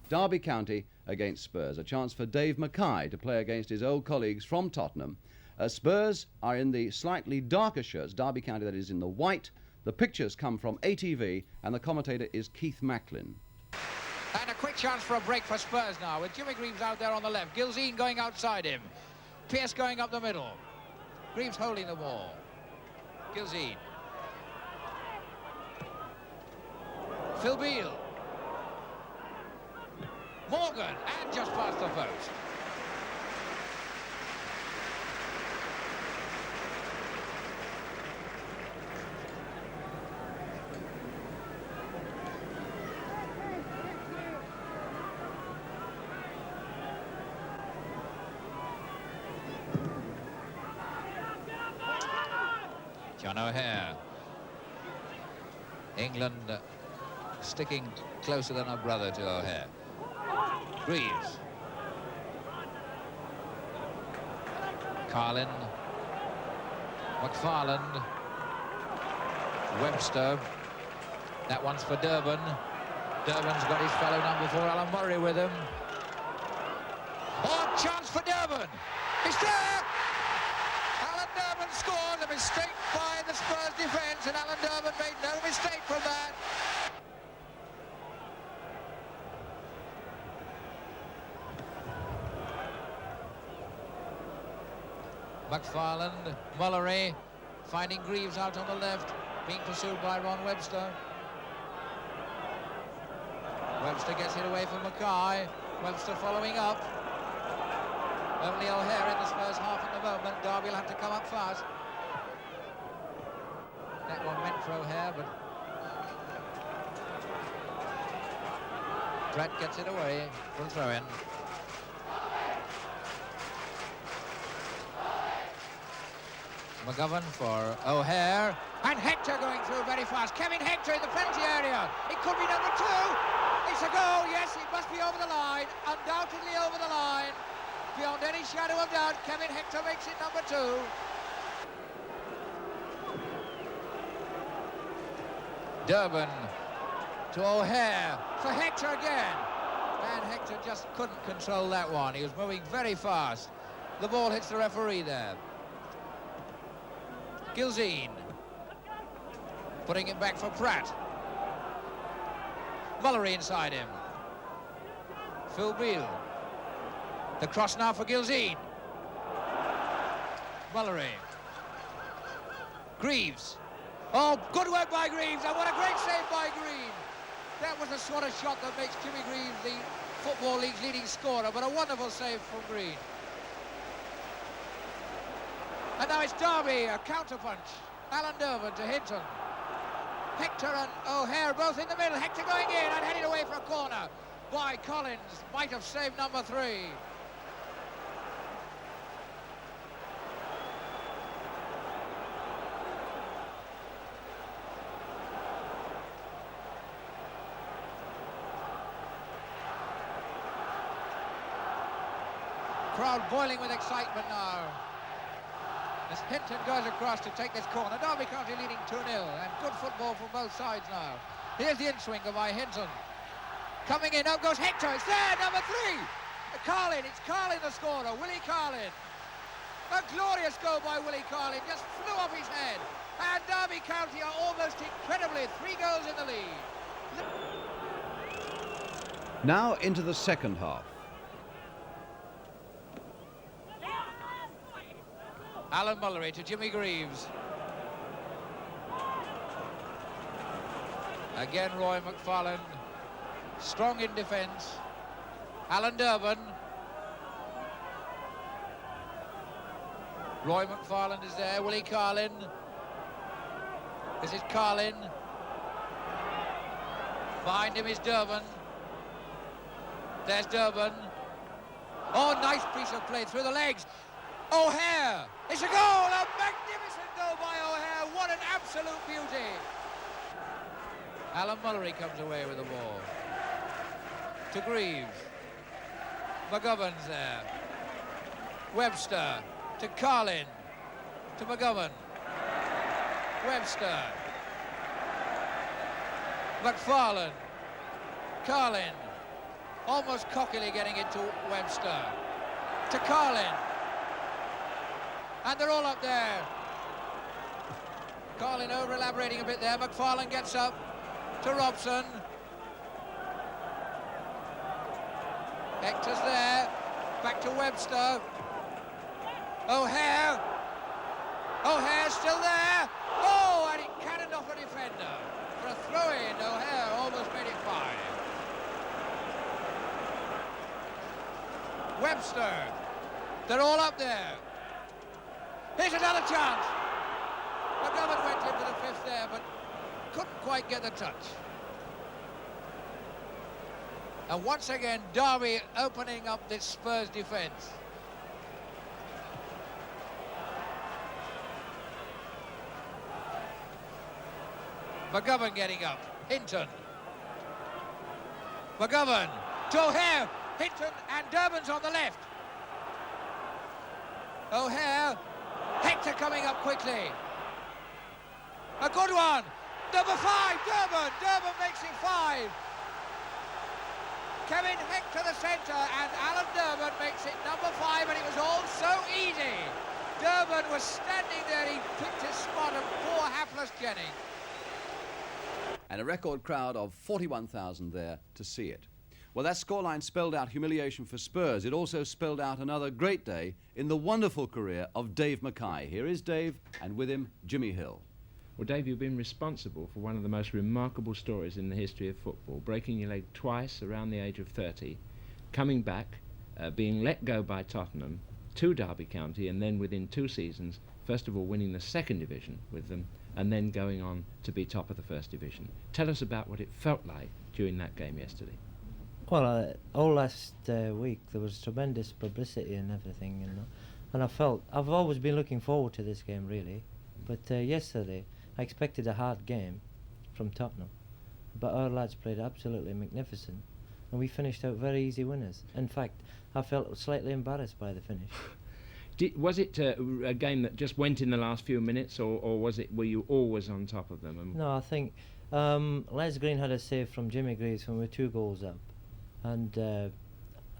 Derby County against Spurs. A chance for Dave Mackay to play against his old colleagues from Tottenham. Spurs are in the slightly darker shirts, Derby County that is in the white. The pictures come from ATV and the commentator is Keith Macklin. And a quick chance for a break for Spurs now, with Jimmy Greaves out there on the left, Gilzean going outside him, Pearce going up the middle, Greaves holding the ball, Gilzean, Phil Beale, Morgan, and just past the post. John O'Hare. England sticking closer than a brother to O'Hare. Greaves. Carlin. McFarland. Webster. That one's for Durbin. Durbin's got his fellow number 4, Alan Murray, with him. Oh, chance for Durbin. He's there! Alan Durbin scored. A mistake by the Spurs defence, and Alan Durbin made no mistake from that. McFarland, Mullery, finding Greaves out on the left, being pursued by Ron Webster. Webster gets it away from Mackay. Webster following up. Only O'Hare in the Spurs half at the moment. Derby will have to come up fast. That one meant for O'Hare, but Brett gets it away for a throw-in. McGovern for O'Hare, and Hector going through very fast. Kevin Hector in the penalty area. It could be number 2. It's a goal. Yes, it must be over the line. Undoubtedly over the line. Beyond any shadow of doubt, Kevin Hector makes it number 2. Durbin to O'Hare for Hector again. And Hector just couldn't control that one. He was moving very fast. The ball hits the referee there. Gilzean putting it back for Pratt. Mullery inside him. Phil Beale. The cross now for Gilzean. Mullery. Greaves. Oh, good work by Greaves, and what a great save by Green. That was the sort of shot that makes Jimmy Greaves the Football League's leading scorer, but a wonderful save from Green. And now it's Derby, a counterpunch. Alan Durbin to Hinton. Hector and O'Hare both in the middle. Hector going in and headed away for a corner by Collins. Might have saved number 3. Crowd boiling with excitement now. As Hinton goes across to take this corner. Derby County leading 2-0, and good football from both sides now. Here's the in-swinger by Hinton. Coming in, up goes Hector. It's there, number 3. Carlin, it's Carlin the scorer, Willie Carlin. A glorious goal by Willie Carlin, just flew off his head. And Derby County are almost incredibly 3 goals in the lead. Now into the second half. Alan Mullery to Jimmy Greaves. Again Roy McFarland, strong in defence. Alan Durbin. Roy McFarland is there, Willie Carlin. This is Carlin. Behind him is Durbin. There's Durbin. Oh, nice piece of play through the legs. O'Hare, it's a goal, a magnificent goal by O'Hare, what an absolute beauty. Alan Mullery comes away with the ball. To Greaves. McGovern's there. Webster to Carlin. To McGovern. Webster. McFarland. Carlin. almost cockily getting it to Webster. To Carlin. And they're all up there. Carlin over-elaborating a bit there. McFarlane gets up to Robson. Hector's there. Back to Webster. O'Hare. O'Hare's still there. Oh, and he cannoned off a defender. For a throw-in, O'Hare almost made it 5. Webster. They're all up there. Here's another chance. McGovern went in for the 5th there, but couldn't quite get the touch. And once again, Derby opening up this Spurs defence. McGovern getting up. Hinton. McGovern to O'Hare. Hinton and Durbin's on the left. O'Hare. Hector coming up quickly. A good one. Number 5, Durbin. Durbin makes it 5. Kevin Hector the centre and Alan Durbin makes it number 5, and it was all so easy. Durbin was standing there, he picked his spot, and poor hapless Jennings. And a record crowd of 41,000 there to see it. Well, that scoreline spelled out humiliation for Spurs. It also spelled out another great day in the wonderful career of Dave Mackay. Here is Dave, and with him, Jimmy Hill. Well, Dave, you've been responsible for one of the most remarkable stories in the history of football, breaking your leg twice around the age of 30, coming back, being let go by Tottenham to Derby County, and then within 2 seasons, first of all winning the 2nd division with them, and then going on to be top of the 1st division. Tell us about what it felt like during that game yesterday. Well, all last week there was tremendous publicity and everything, you know, and I've always been looking forward to this game really, but yesterday I expected a hard game from Tottenham, but our lads played absolutely magnificent, and we finished out very easy winners. In fact, I felt slightly embarrassed by the finish. Was it a game that just went in the last few minutes, or were you always on top of them? No, I think Les Green had a save from Jimmy Greaves when we were 2 goals up, and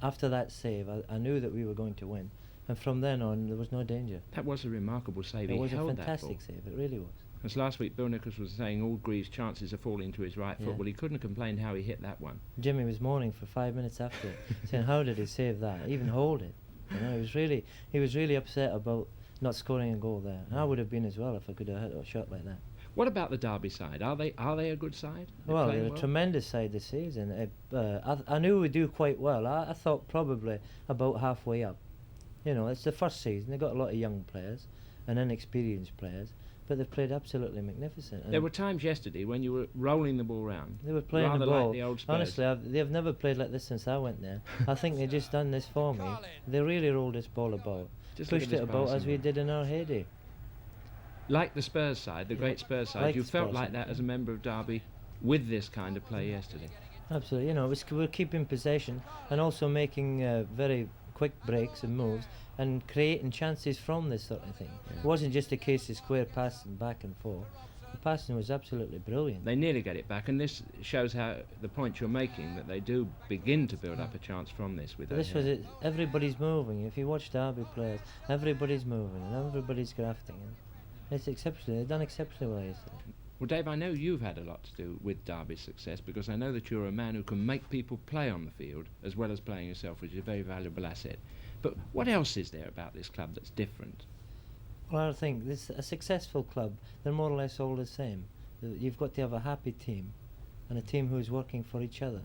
after that save I knew that we were going to win, and from then on there was no danger. That was a remarkable save. It was a held fantastic save, it really was. As last week Bill Nichols was saying, all Greaves' chances are falling to his right foot. Well, he couldn't have complained how he hit that one. Jimmy was moaning for 5 minutes after, saying how did he save that, even hold it. You know, he was really upset about not scoring a goal there. And I would have been as well if I could have hit a shot like that. What about the Derby side? Are they a good side? Well, they're a tremendous side this season. I knew we'd do quite well. I thought probably about halfway up. You know, it's the first season. They've got a lot of young players and inexperienced players, but they've played absolutely magnificent. And there were times yesterday when you were rolling the ball round. They were playing rather the ball. Like the old Spurs. Honestly, they've never played like this since I went there. I think they've just done this for me. They really rolled this ball about, Just pushed it about as we did in our heyday. Like the Spurs side, the great Spurs side, like you the felt Spurs like side, that as a member of Derby with this kind of play yesterday. Absolutely, you know, we're keeping possession and also making very quick breaks and moves and creating chances from this sort of thing. It wasn't just a case of square passing back and forth. The passing was absolutely brilliant. They nearly get it back, and this shows how the point you're making, that they do begin to build up a chance from this. With This was it. Everybody's moving. If you watch Derby players, everybody's moving and everybody's grafting. And it's exceptional. They've done exceptionally well yesterday. Well, Dave, I know you've had a lot to do with Derby's success, because I know that you're a man who can make people play on the field as well as playing yourself, which is a very valuable asset. But what else is there about this club that's different? Well, I think a successful club, they're more or less all the same. You've got to have a happy team and a team who's working for each other.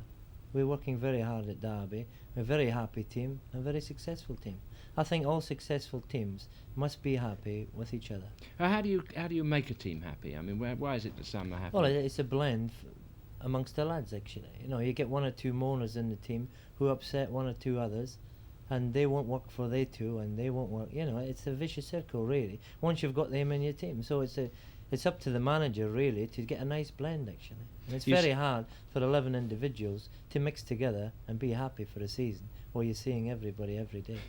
We're working very hard at Derby. We're a very happy team and a very successful team. I think all successful teams must be happy with each other. How do you make a team happy? I mean, why is it that some are happy? Well, it's a blend amongst the lads, actually. You know, you get 1 or 2 moaners in the team who upset 1 or 2 others, and they won't work for they 2, and they won't work. You know, it's a vicious circle, really, once you've got them in your team. So it's up to the manager, really, to get a nice blend, actually. And it's very hard for 11 individuals to mix together and be happy for a season while you're seeing everybody every day.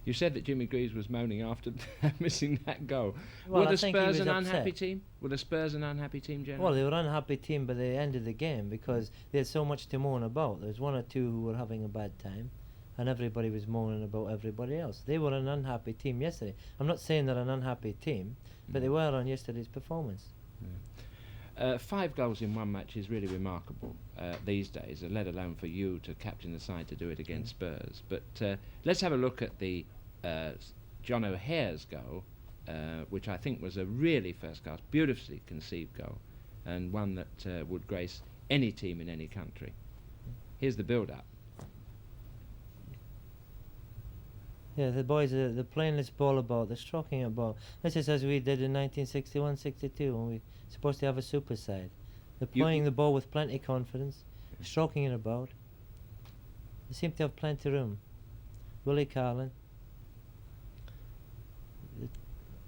You said that Jimmy Greaves was moaning after missing that goal. Well, Were I the think he Spurs was an unhappy upset. team? Were the Spurs an unhappy team, generally? Well, they were an unhappy team by the end of the game because they had so much to moan about. There was one or two who were having a bad time, and everybody was moaning about everybody else. They were an unhappy team yesterday. I'm not saying they're an unhappy team, but they were on yesterday's performance. 5 goals in one match is really remarkable these days, let alone for you to captain the side to do it against Spurs. But let's have a look at the John O'Hare's goal, which I think was a really first-class, beautifully conceived goal, and one that would grace any team in any country. Here's the build-up. Yeah, the boys they're playing this ball about, they're stroking a ball. This is as we did in 1961-62 when we were supposed to have a super side. They're playing the ball with plenty of confidence, stroking it about. They seem to have plenty of room. Willie Carlin.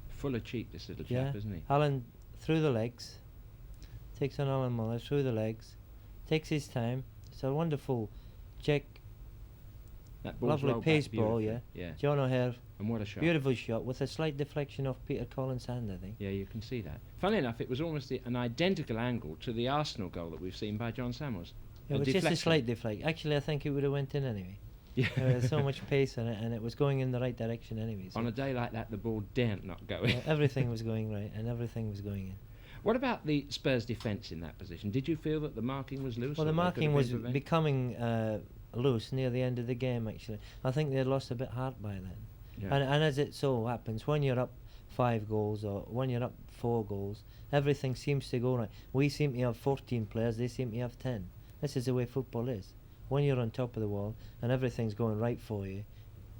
Full of cheek, this little chap, isn't he? Alan through the legs. Takes on Alan Muller through the legs. Takes his time. It's a wonderful check. That ball's Lovely rolled pace back ball, beautifully. Yeah. John O'Hare. And what a shot. Beautiful shot with a slight deflection off Peter Collins' hand, I think. Yeah, you can see that. Funnily enough, it was almost an identical angle to the Arsenal goal that we've seen by John Samuels. Yeah, it was just a slight deflection. Actually, I think it would have went in anyway. Yeah. There was so much pace in it, and it was going in the right direction anyway. So On a day like that, the ball daren't not go in. yeah, everything was going right, and everything was going in. What about the Spurs defence in that position? Did you feel that the marking was loose? Well, or the they could have marking was been prevented? becoming loose near the end of the game, actually. I think they had lost a bit heart by then. Yeah. And as it so happens, when you're up 5 goals or when you're up 4 goals, everything seems to go right. We seem to have 14 players, they seem to have 10. This is the way football is. When you're on top of the wall and everything's going right for you,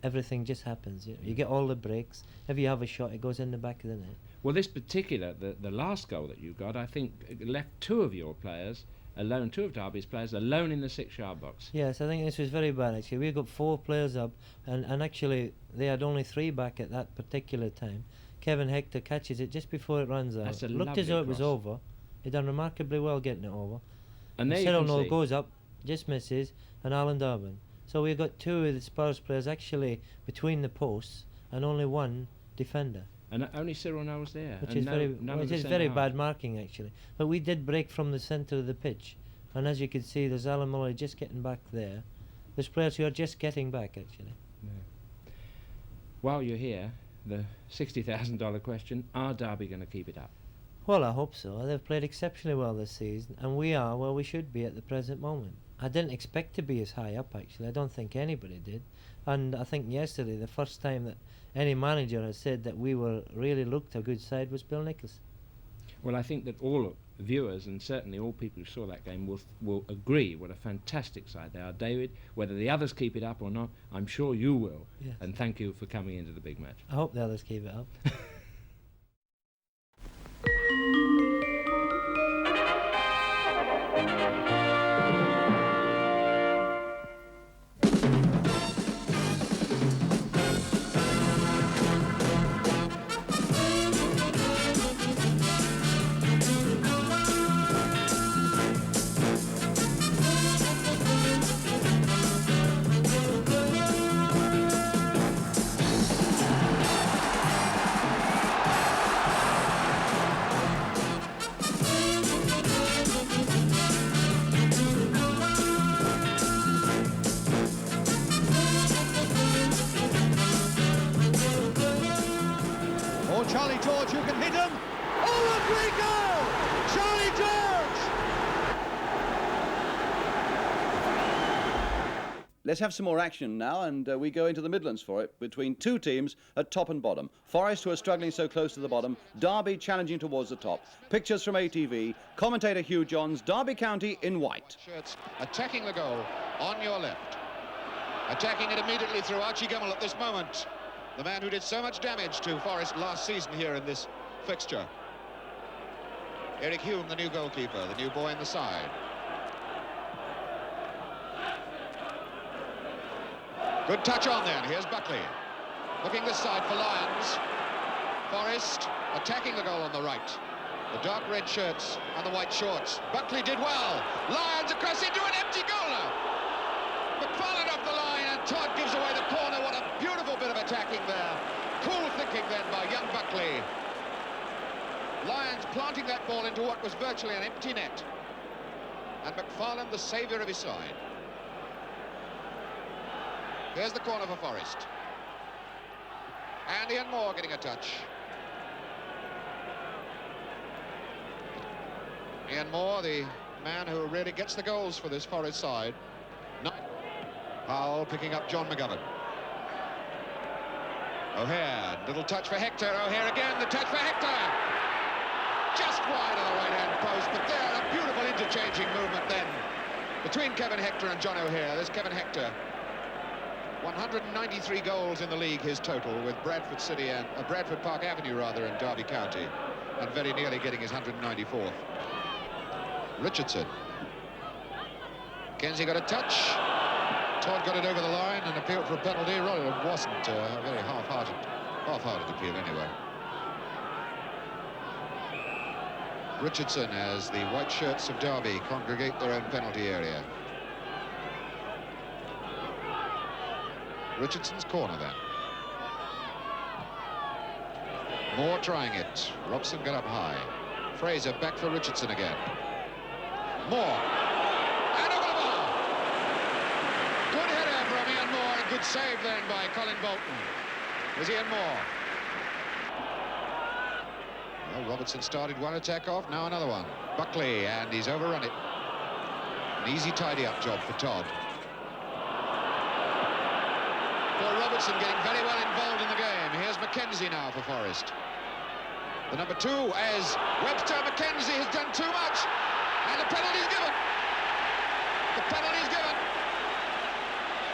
everything just happens. You get all the breaks. If you have a shot, it goes in the back of the net. Well, this particular, the last goal that you got, I think left 2 of your players alone, 2 of Derby's players alone in the 6-yard box. Yes, I think this was very bad, actually. We got 4 players up, and actually they had only 3 back at that particular time. Kevin Hector catches it just before it runs out. That's a Looked as though lovely it was cross. over. He done remarkably well getting it over. And there you Cyril can Noel see. goes up, just misses, and Alan Durbin. So we've got 2 of the Spurs players actually between the posts and only 1 defender, And only Cyril Knowles there. which and is very, none of which the is centre very halves. bad marking, actually. But we did break from the centre of the pitch, and as you can see, there's Alan Muller just getting back there. There's players who are just getting back, actually. While you're here, the $60,000 question, are Derby going to keep it up? Well, I hope so. They've played exceptionally well this season, and we are where we should be at the present moment. I didn't expect to be as high up, actually. I don't think anybody did. And I think yesterday, the first time that any manager has said that we were really looked a good side was Bill Nichols. Well, I think that all viewers and certainly all people who saw that game will agree what a fantastic side they are. David, whether the others keep it up or not, I'm sure you will. Yes. And thank you for coming into the big match. I hope the others keep it up. Oh, Charlie George, who can hit him? Oh, a great goal! Charlie George! Let's have some more action now, and we go into the Midlands for it, between 2 teams at top and bottom. Forest, who are struggling so close to the bottom, Derby challenging towards the top. Pictures from ATV, commentator Hugh Johns, Derby County in white. Shirts attacking the goal on your left. Attacking it immediately through Archie Gummel at this moment. The man who did so much damage to Forest last season here in this fixture. Eric Hume, the new goalkeeper, the new boy in the side. Good touch on then. Here's Buckley. Looking this side for Lyons. Forest attacking the goal on the right. The dark red shirts and the white shorts. Buckley did well. Lyons across into an empty goal now. McFarlane off the line, and And Todd gives away the corner. What a beautiful bit of attacking there. Cool thinking then by young Buckley. Lyons planting that ball into what was virtually an empty net. And McFarlane the saviour of his side. Here's the corner for Forest. And Ian Moore getting a touch. Ian Moore, the man who really gets the goals for this Forest side. Powell picking up John McGovern. O'Hare, little touch for Hector. O'Hare again, the touch for Hector. Just wide of the right-hand post, but there, a beautiful interchanging movement then between Kevin Hector and John O'Hare. There's Kevin Hector. 193 goals in the league, his total, with Bradford City and Bradford Park Avenue, rather, in Derby County, and very nearly getting his 194th. Richardson. Kenzie got a touch. Todd got it over the line and appealed for a penalty. Rather, it wasn't a very half-hearted appeal anyway. Richardson, as the white shirts of Derby congregate their own penalty area. Richardson's corner then. Moore trying it. Robson got up high. Fraser back for Richardson again. Moore. And over the bar. Good header from Ian Moore. A good save then by Colin Bolton. There's Ian Moore. Well, Robertson started one attack off, now another one. Buckley, and he's overrun it. An easy tidy-up job for Todd. Paul Robertson getting very well involved in the game. Here's Mackenzie now for Forest. The number 2 as Webster. Mackenzie has done too much. And the penalty's given. The penalty's given.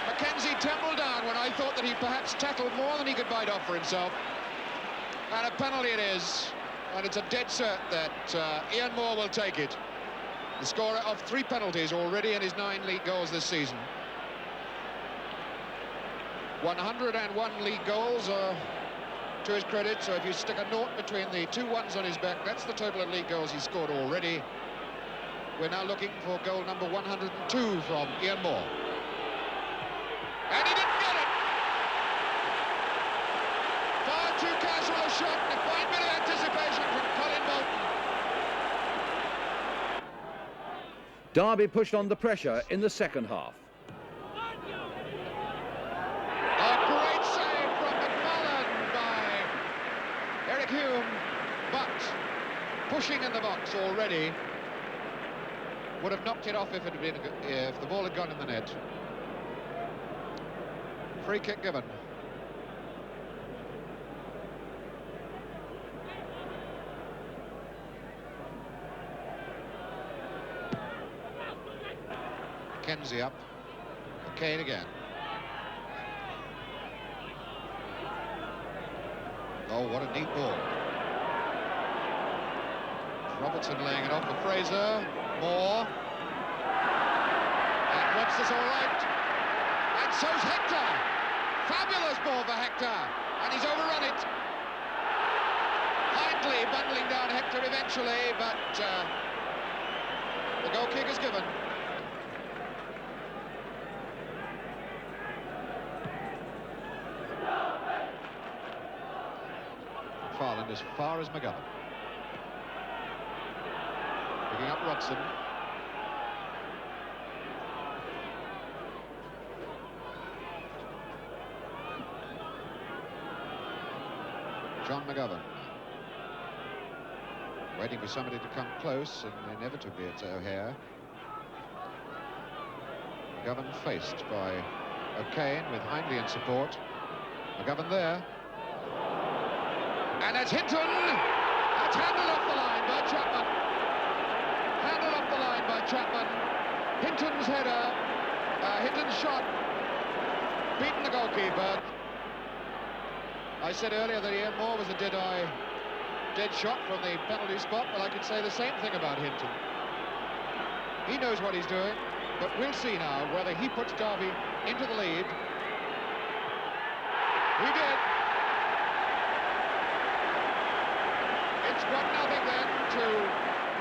Mackenzie tumbled down when I thought that he perhaps tackled more than he could bite off for himself. And a penalty it is. And it's a dead cert that Ian Moore will take it. The scorer of 3 penalties already in his 9 league goals this season. 101 league goals to his credit, so if you stick a 0 between the 2 ones on his back, that's the total of league goals he's scored already. We're now looking for goal number 102 from Ian Moore. And he didn't get it! Far too casual a shot, and a fine bit of anticipation from Colin Bolton. Derby pushed on the pressure in the second half. A great save from McFarlane by Eric Hume, but pushing in the box already. Would have knocked it off if the ball had gone in the net. Free kick given. Kenzie up. Kane again. Oh, what a neat ball. Robertson laying it off for Fraser. Moore. And Webster's all right. And so's Hector. Fabulous ball for Hector. And he's overrun it. Hindley bundling down Hector eventually, but the goal kick is given. McFarlane as far as McGovern. Picking up Rodson. John McGovern. Waiting for somebody to come close, and inevitably it's O'Hare. McGovern faced by O'Kane with Hindley in support. McGovern there. And that's Hinton. That's handled off the line by Chapman. Handled off the line by Chapman. Hinton's header, Hinton's shot, beaten the goalkeeper. I said earlier that Ian Moore was a dead shot from the penalty spot. Well, I could say the same thing about Hinton. He knows what he's doing, but we'll see now whether he puts Derby into the lead. He did. It's 1-0 then to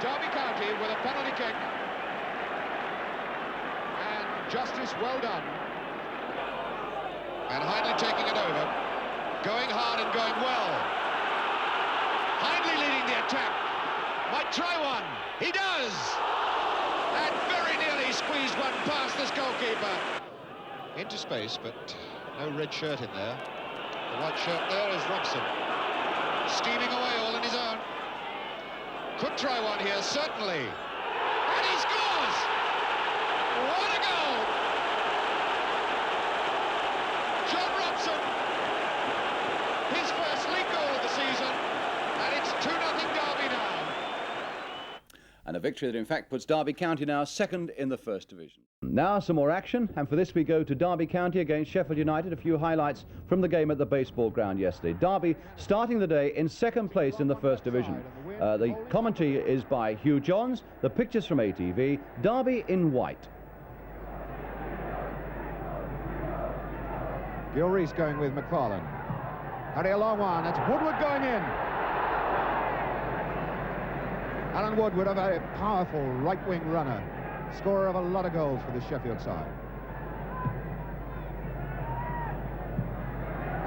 Derby County with a penalty kick. And justice well done. And Hindley taking it over. Going hard and going well. Hindley leading the attack. Might try one. He does! And very nearly squeezed one past this goalkeeper. Into space, but no red shirt in there. The white shirt there is Robson. Steaming away all on his own. Could try one here, certainly. And he scores! What a goal! John Robson. His first league goal of the season. And it's 2-0 Derby now. And a victory that in fact puts Derby County now second in the First Division. Now some more action, and for this we go to Derby County against Sheffield United. A few highlights from the game at the baseball ground yesterday. Derby starting the day in second place in the First Division. The commentary is by Hugh Johns, the pictures from ATV, Derby in white. Gil Reese going with McFarlane. Only a long one. It's Woodward going in. Alan Woodward, a very powerful right-wing runner, scorer of a lot of goals for the Sheffield side.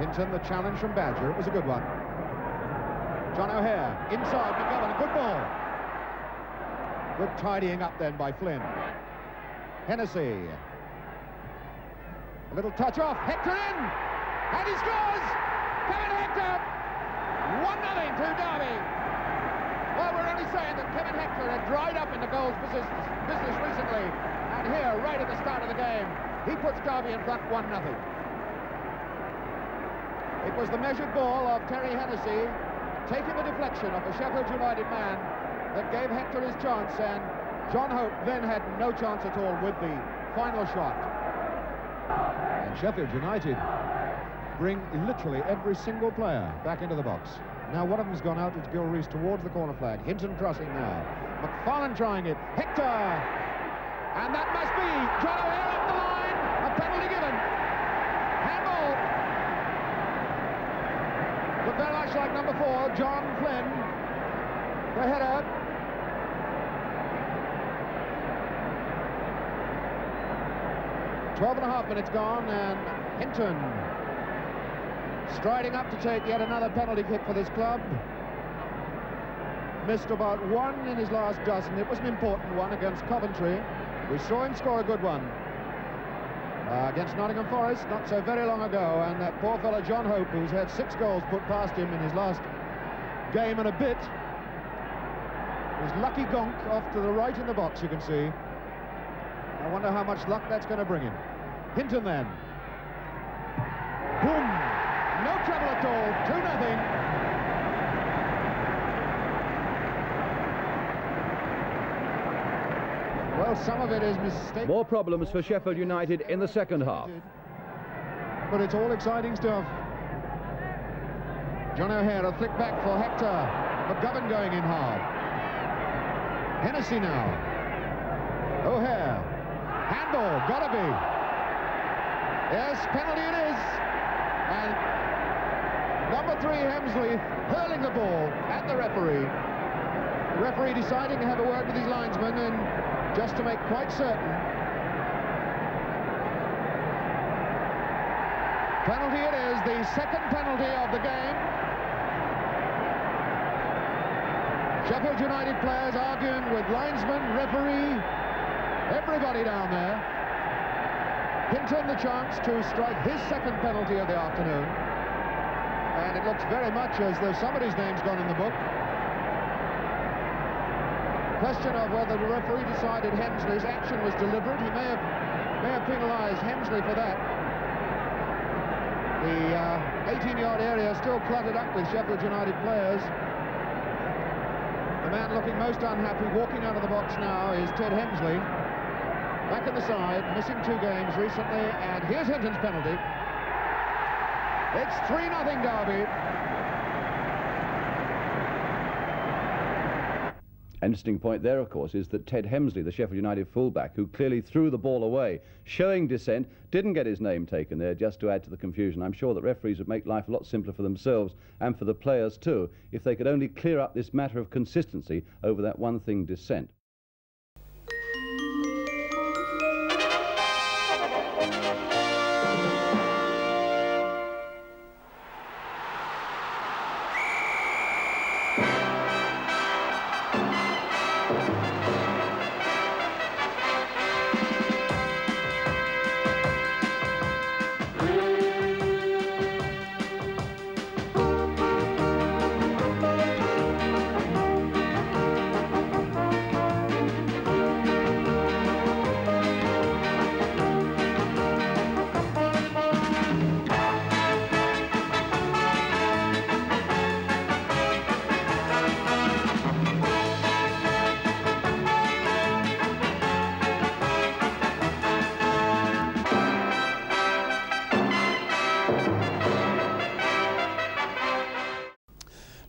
Hinton, the challenge from Badger. It was a good one. John O'Hare, inside McGovern, a good ball. Good tidying up then by Flynn. Hennessy. A little touch off, Hector in! And he scores! Kevin Hector! 1-0 to Derby. Well, we're only saying that Kevin Hector had dried up in the goals business recently, and here, right at the start of the game, he puts Derby in front 1-0. It was the measured ball of Terry Hennessy taking the deflection of a Sheffield United man that gave Hector his chance, and John Hope then had no chance at all with the final shot. And Sheffield United bring literally every single player back into the box. Now one of them's gone out, it's Gil Reese towards the corner flag. Hinton crossing now. McFarlane trying it. Hector! And that must be John O'Hare up the line. A penalty given. Handball. But very much like number 4, John Flynn. The header. .5 minutes gone, and Hinton striding up to take yet another penalty kick for this club. Missed about 1 in his last dozen. It was an important one against Coventry. We saw him score a good one against Nottingham Forest not so very long ago, and that poor fellow John Hope, who's had 6 goals put past him in his last game and a bit, his lucky gonk off to the right in the box, you can see. I wonder how much luck that's going to bring him. Hinton then. Boom! No trouble at all. 2-0. Well, some of it is mistake. More problems for Sheffield United in the second half. But it's all exciting stuff. John O'Hare, a flick back for Hector. McGovern going in hard. Hennessy now. O'Hare. Handball, gotta be. Yes, penalty it is. And number 3, Hemsley, hurling the ball at the referee. The referee deciding to have a word with his linesman, and just to make quite certain. Penalty it is, the second penalty of the game. Sheffield United players arguing with linesman, referee, everybody down there. Hinton the chance to strike his second penalty of the afternoon. And it looks very much as though somebody's name's gone in the book. Question of whether the referee decided Hemsley's action was deliberate. He may have penalised Hemsley for that. The 18-yard area still cluttered up with Sheffield United players. The man looking most unhappy walking out of the box now is Ted Hemsley. Back in the side, missing 2 games recently, and here's Hinton's penalty. It's 3-0 Derby. Interesting point there, of course, is that Ted Hemsley, the Sheffield United fullback, who clearly threw the ball away, showing dissent, didn't get his name taken there just to add to the confusion. I'm sure that referees would make life a lot simpler for themselves and for the players too, if they could only clear up this matter of consistency over that one thing, dissent.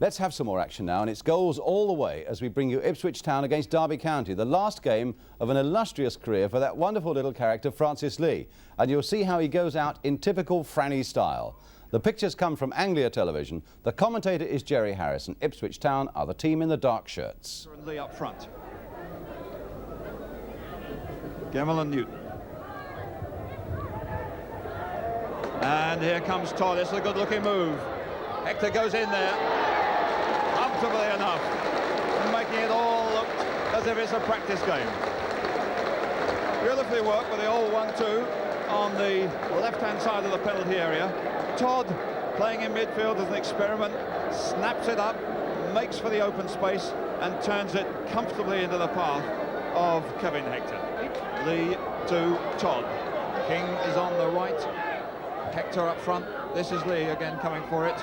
Let's have some more action now, and it's goals all the way as we bring you Ipswich Town against Derby County, the last game of an illustrious career for that wonderful little character Francis Lee. And you'll see how he goes out in typical Franny style. The pictures come from Anglia Television. The commentator is Jerry Harris, and Ipswich Town are the team in the dark shirts. Lee up front. Gemmell and Newton. And here comes Todd. It's a good-looking move. Hector goes in there, comfortably enough, making it all look as if it's a practice game. Beautifully worked with the old 1-2 on the left-hand side of the penalty area. Todd, playing in midfield as an experiment, snaps it up, makes for the open space, and turns it comfortably into the path of Kevin Hector. Lee to Todd. King is on the right. Hector up front. This is Lee again coming for it.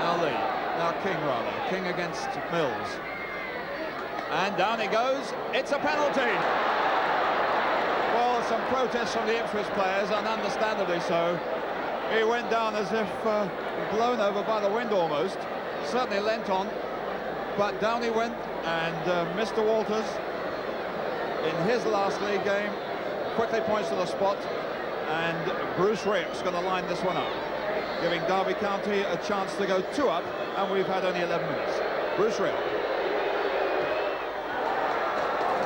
Now Lee. Now King rather. King against Mills. And down he goes. It's a penalty. Well, some protests from the Ipswich players, and understandably so. He went down as if blown over by the wind almost. Certainly leant on. But down he went, and Mr. Walters, in his last league game, quickly points to the spot, and Bruce Rioch's going to line this one up, giving Derby County a chance to go 2 up, and we've had only 11 minutes. Bruce Rioch.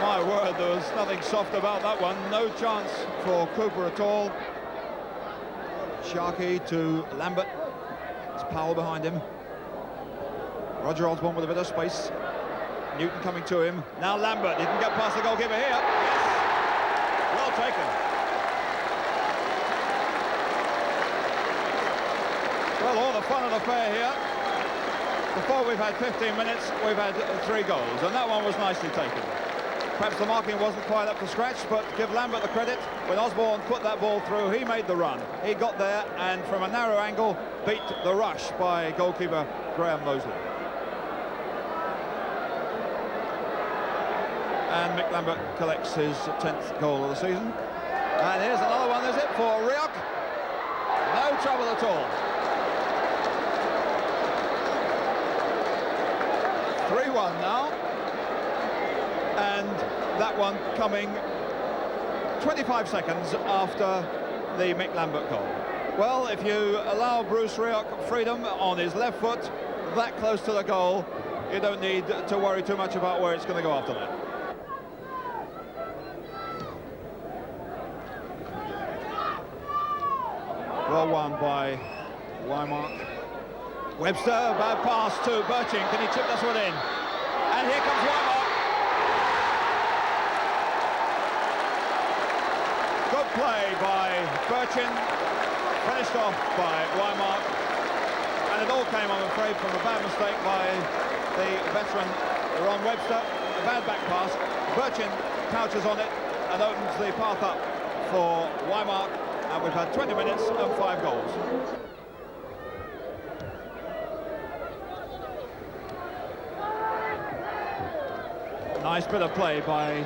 My word, there was nothing soft about that one. No chance for Cooper at all. Sharkey to Lambert. It's Powell behind him. Roger Osborne with a bit of space. Newton coming to him. Now Lambert, he can get past the goalkeeper here. Yes! Well taken. Well, all the fun of the fair here. Before we've had 15 minutes, we've had 3 goals, and that one was nicely taken. Perhaps the marking wasn't quite up to scratch, but give Lambert the credit. When Osborne put that ball through, he made the run. He got there, and from a narrow angle, beat the rush by goalkeeper Graham Mosley. And Mick Lambert collects his 10th goal of the season. And here's another one, there's it for Rioch. No trouble at all. 3-1 now. And that one coming 25 seconds after the Mick Lambert goal. Well, if you allow Bruce Rioch freedom on his left foot, that close to the goal, you don't need to worry too much about where it's going to go after that. Well won by Wymark. Webster, bad pass to Birching. Can he chip this one in? And here comes Wymark. Good play by Birching. Finished off by Wymark. And it all came, I'm afraid, from a bad mistake by the veteran Ron Webster. A bad back pass. Birching couches on it and opens the path up for Wymark. And we've had 20 minutes and 5 goals. Nice bit of play by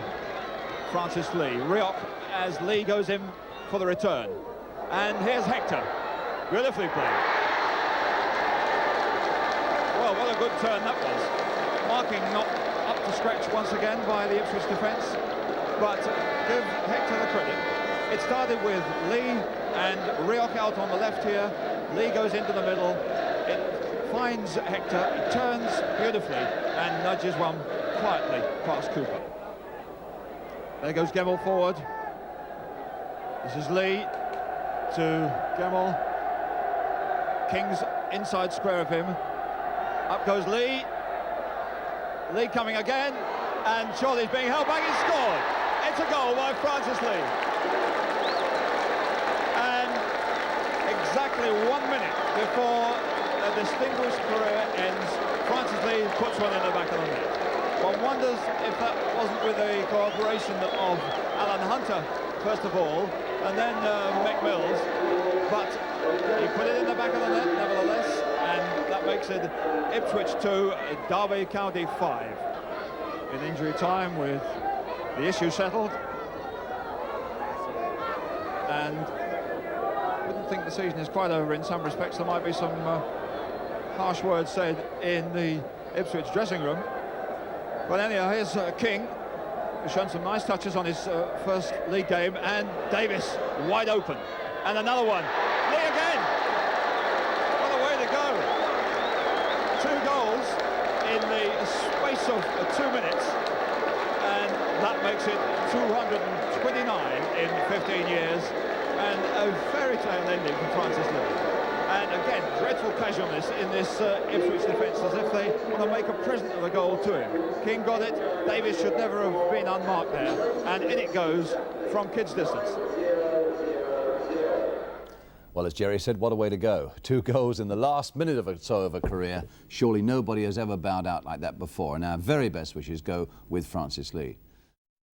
Francis Lee. Rioch as Lee goes in for the return. And here's Hector. Beautifully played. Well, what a good turn that was. Marking not up to scratch once again by the Ipswich defence. But give Hector the credit. It started with Lee and Rioch out on the left here. Lee goes into the middle. It finds Hector. He turns beautifully and nudges one quietly past Cooper. There goes Gemmell forward. This is Lee to Gemmell. King's inside square of him. Up goes Lee. Lee coming again. And Charlie's being held back. He's scored. It's a goal by Francis Lee. Exactly 1 minute before a distinguished career ends, Francis Lee puts one in the back of the net. One wonders if that wasn't with the cooperation of Alan Hunter, first of all, and then Mick Mills, but he put it in the back of the net nevertheless, and that makes it Ipswich 2, Derby County 5. In injury time with the issue settled, and I think the season is quite over in some respects. There might be some harsh words said in the Ipswich dressing room. But anyhow, here's King, who's shown some nice touches on his first league game, and Davis wide open. And another one. Lee again! What a way to go. 2 goals in the space of 2 minutes, and that makes it 229 in 15 years, and a fairy tale ending for Francis Lee. And again, dreadful casualness in this Ipswich defence, as if they want to make a present of the goal to him. King got it, Davis should never have been unmarked there, and in it goes from kids' distance. Well, as Jerry said, what a way to go. 2 goals in the last minute or so of a career. Surely nobody has ever bowed out like that before, and our very best wishes go with Francis Lee.